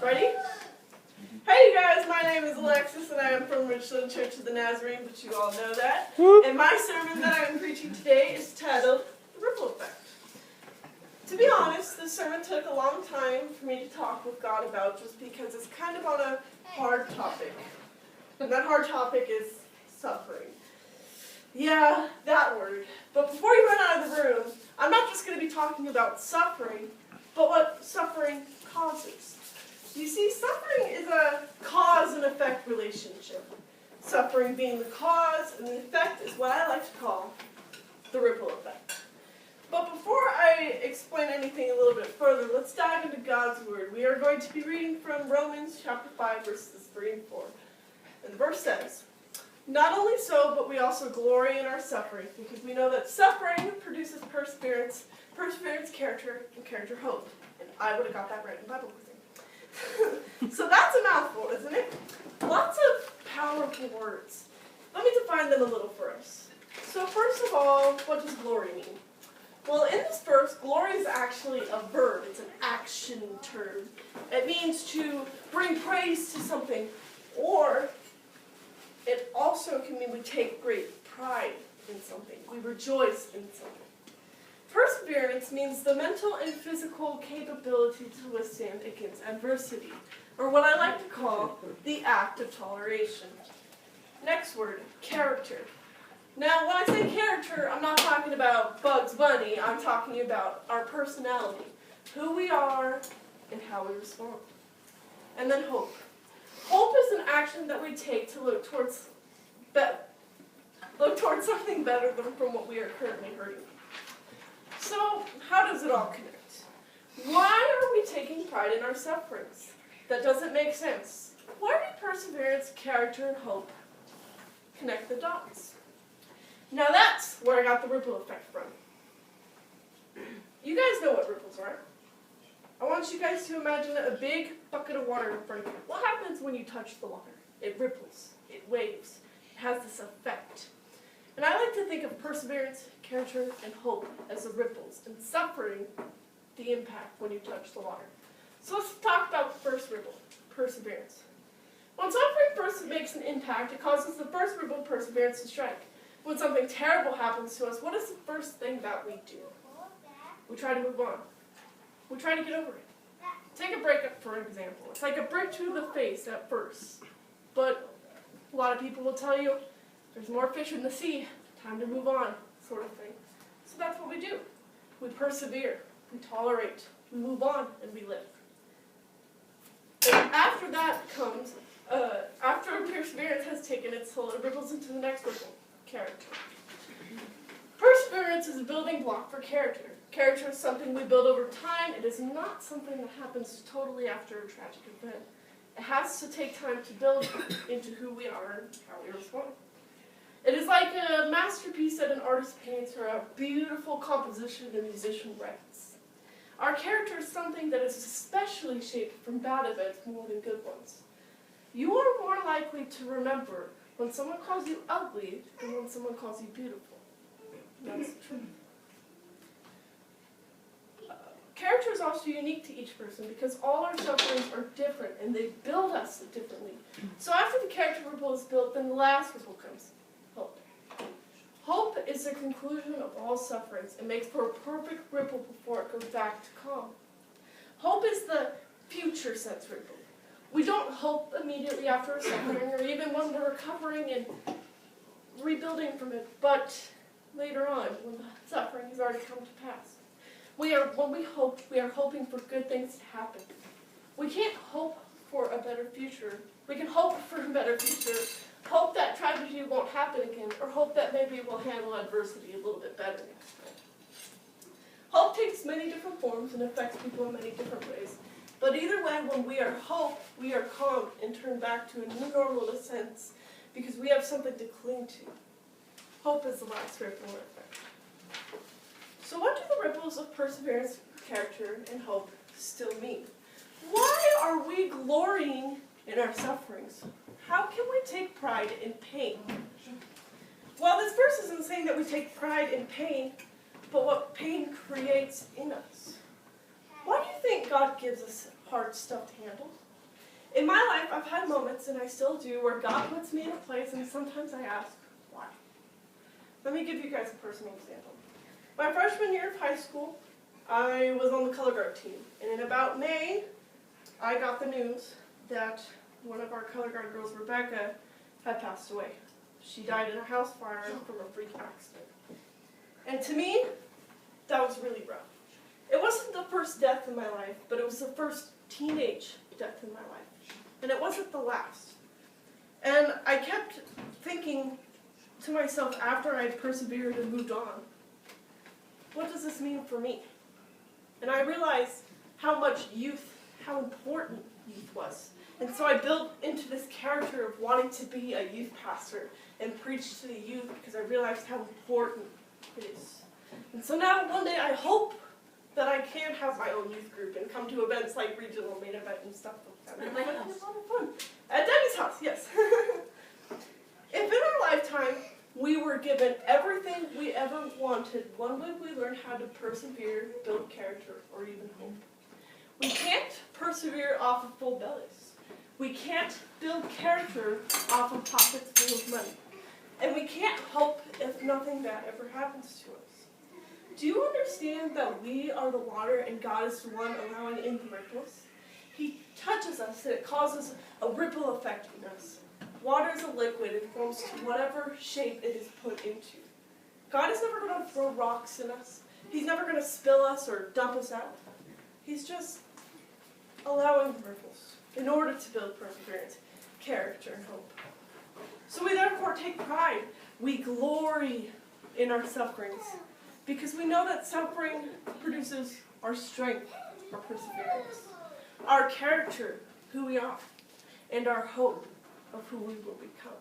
Ready? Hey you guys, my name is Alexis and I am from Richland Church of the Nazarene, but you all know that. And my sermon that I am preaching today is titled The Ripple Effect. To be honest, this sermon took a long time for me to talk with God about just because it's kind of on a hard topic. And that hard topic is suffering. Yeah, that word. But before you run out of the room, I'm not just going to be talking about suffering, but what suffering causes. You see, suffering is a cause and effect relationship. Suffering being the cause and the effect is what I like to call the ripple effect. But before I explain anything a little bit further, let's dive into God's Word. We are going to be reading from Romans chapter 5, verses 3 and 4. And the verse says, "Not only so, but we also glory in our suffering, because we know that suffering produces perseverance, perseverance character, and character hope." And I would have got that right in Bible quizzing. So that's a mouthful, isn't it? Lots of powerful words. Let me define them a little for us. So first of all, what does glory mean? Well, in this verse, glory is actually a verb. It's an action term. It means to bring praise to something, or it also can mean we take great pride in something. We rejoice in something. Perseverance means the mental and physical capability to withstand against adversity, or what I like to call the act of toleration. Next word, character. Now, when I say character, I'm not talking about Bugs Bunny. I'm talking about our personality, who we are, and how we respond. And then hope. Hope is an action that we take to look towards something better than from what we are currently hurting. So, how does it all connect? Why are we taking pride in our sufferings? That doesn't make sense. Why do perseverance, character, and hope connect the dots? Now that's where I got the ripple effect from. You guys know what ripples are. I want you guys to imagine a big bucket of water in front of you. What happens when you touch the water? It ripples. It waves. It has this effect. And I like to think of perseverance, character, and hope as the ripples, and suffering, the impact when you touch the water. So let's talk about the first ripple, perseverance. When suffering first makes an impact, it causes the first ripple, perseverance, to strike. When something terrible happens to us, what is the first thing that we do? We try to move on. We try to get over it. Take a breakup, for example. It's like a brick to the face at first. But a lot of people will tell you, there's more fish in the sea, time to move on, sort of thing. So that's what we do. We persevere, we tolerate, we move on, and we live. And after that comes, after perseverance has taken its toll, it ripples into the next ripple, character. Perseverance is a building block for character. Character is something we build over time. It is not something that happens totally after a tragic event. It has to take time to build into who we are and how we respond. It is like a masterpiece that an artist paints or a beautiful composition a musician writes. Our character is something that is especially shaped from bad events more than good ones. You are more likely to remember when someone calls you ugly than when someone calls you beautiful. That's the truth. Character is also unique to each person because all our sufferings are different and they build us differently. So after the character ripple is built, then the last ripple comes. Hope. Hope is the conclusion of all sufferings. It makes for a perfect ripple before it goes back to calm. Hope is the future sense ripple. We don't hope immediately after a suffering or even when we're recovering and rebuilding from it, but later on when the suffering has already come to pass. When we hope, we are hoping for good things to happen. We can't hope for a better future. We can hope for a better future, hope that tragedy won't happen again, or hope that maybe we'll handle adversity a little bit better next time. Hope takes many different forms and affects people in many different ways. But either way, when we are hope, we are calm and turn back to a new normal in a sense because we have something to cling to. Hope is the last ripple effect. So what do the ripples of perseverance, character, and hope still mean? Why are we glorying in our sufferings? How can we take pride in pain? Well, this verse isn't saying that we take pride in pain, but what pain creates in us. Why do you think God gives us hard stuff to handle? In my life, I've had moments, and I still do, where God puts me in a place, and sometimes I ask, why? Let me give you guys a personal example. My freshman year of high school, I was on the color guard team, and in about May, I got the news that one of our color guard girls, Rebecca, had passed away. She died in a house fire from a freak accident. And to me, that was really rough. It wasn't the first death in my life, but it was the first teenage death in my life. And it wasn't the last. And I kept thinking to myself after I'd persevered and moved on, what does this mean for me? And I realized how much youth, how important youth was. And so I built into this character of wanting to be a youth pastor and preach to the youth because I realized how important it is. And so now one day I hope that I can have my own youth group and come to events like regional main event and stuff like that. It's a lot of fun. At Debbie's house, yes. If in our lifetime we were given everything we ever wanted, when would we learn how to persevere, build character, or even hope? We can't persevere off of full bellies. We can't build character off of pockets full of money. And we can't hope if nothing bad ever happens to us. Do you understand that we are the water and God is the one allowing in the ripples? He touches us and it causes a ripple effect in us. Water is a liquid. It forms to whatever shape it is put into. God is never going to throw rocks in us. He's never going to spill us or dump us out. He's just allowing ripples in order to build perseverance, character, and hope. So we therefore take pride. We glory in our sufferings because we know that suffering produces our strength, our perseverance, our character, who we are, and our hope of who we will become.